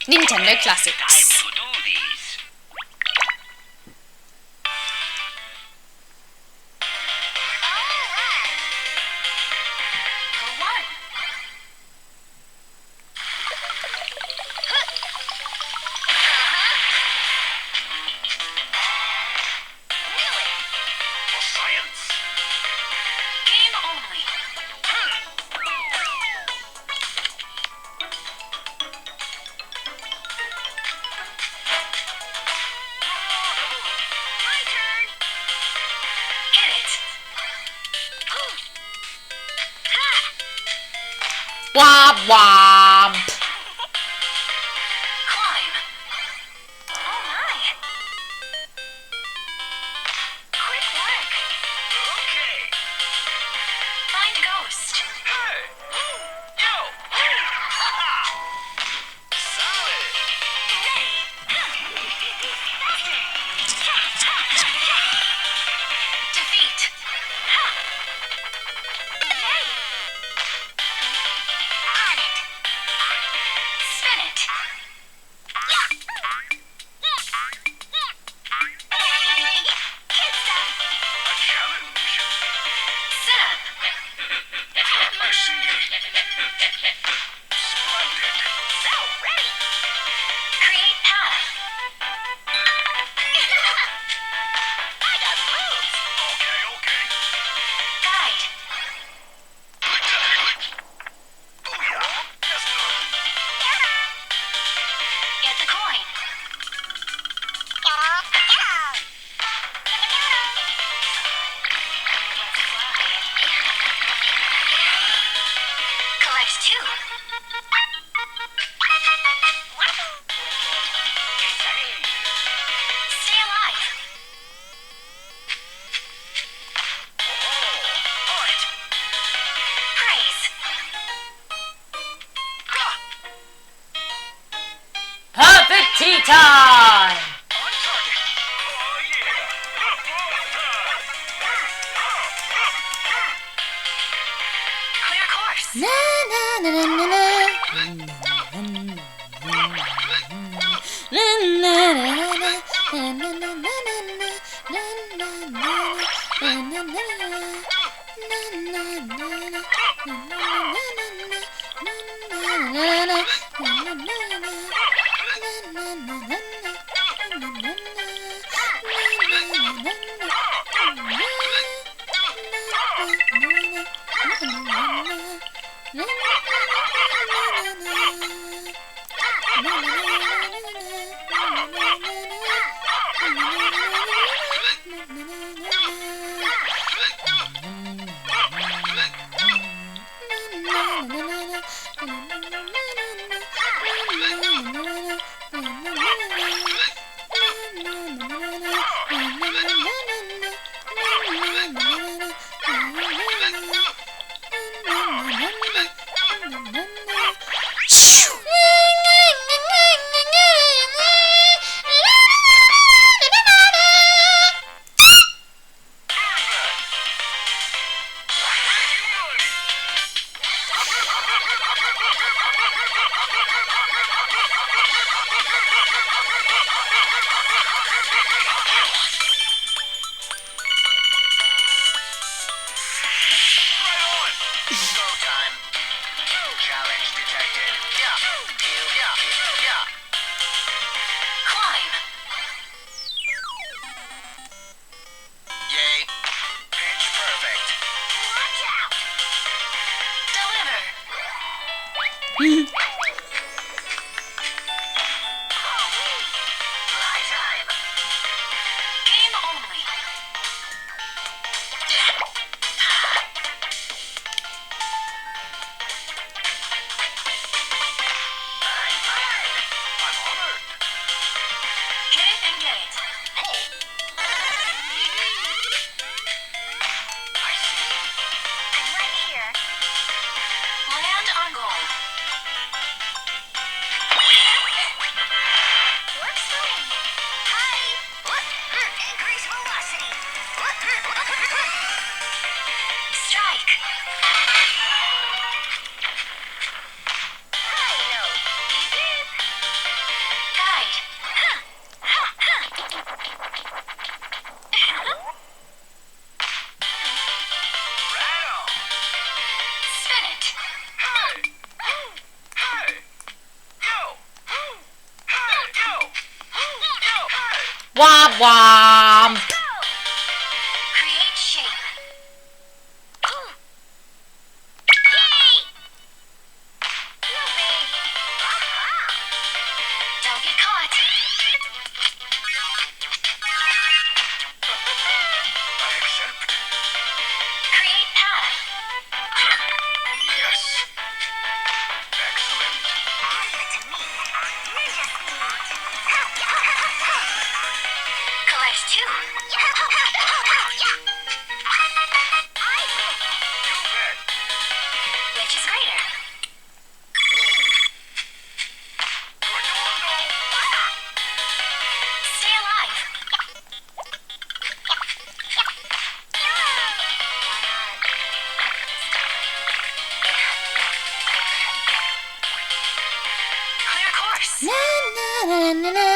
Nintendo Classics. Time to do these. For one. Really? For science. Game only. My turn. Hit it. Ooh. Ha! Womp womp. Climb. Oh my. Quick work. Okay. Find ghost. Hey. Yo. Ha-ha. Solid. Ready. Defeat. Ha. Yay. On it. Spin it. Kid stuff. A challenge. Sit up. I see. Splendid. So ready. Create path. I got moves. Okay. Guide. Booyah. Yes, sir. Get the coin. Collect two. Stay alive. All right. Praise. Perfect tea time. On target. Oh, Clear course. Na na na na na na. Na na na na na na na na Womp womp. Create shape. Yay! Don't get caught. I accept. Create path. Yes. Excellent. Collect 2. You bet. Which is greater? Stay alive. Clear course. Na, na, na, na, na.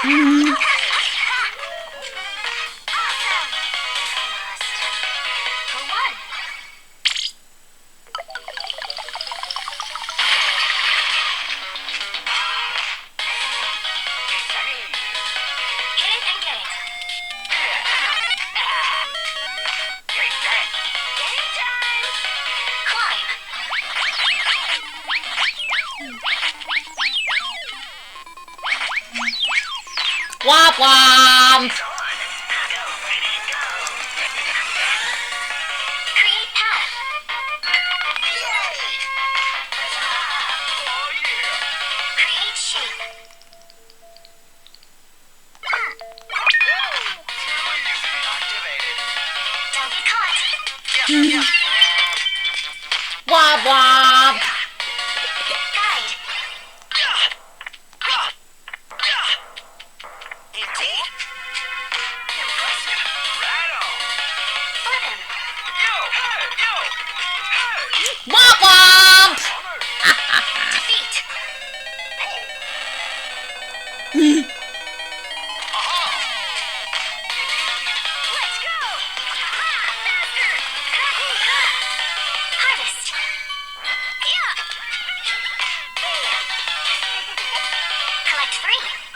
Who won? Hit it and get it. Game time! Climb. Womp womp. Create path. Create shape. Don't get caught. Womp womp. Guide. Indeed. Impressive. Right on. Flip him. Yo, hey, yo, hey. Womp womp. Defeat. Let's go! Faster! Harvest. Yeah! Collect 3.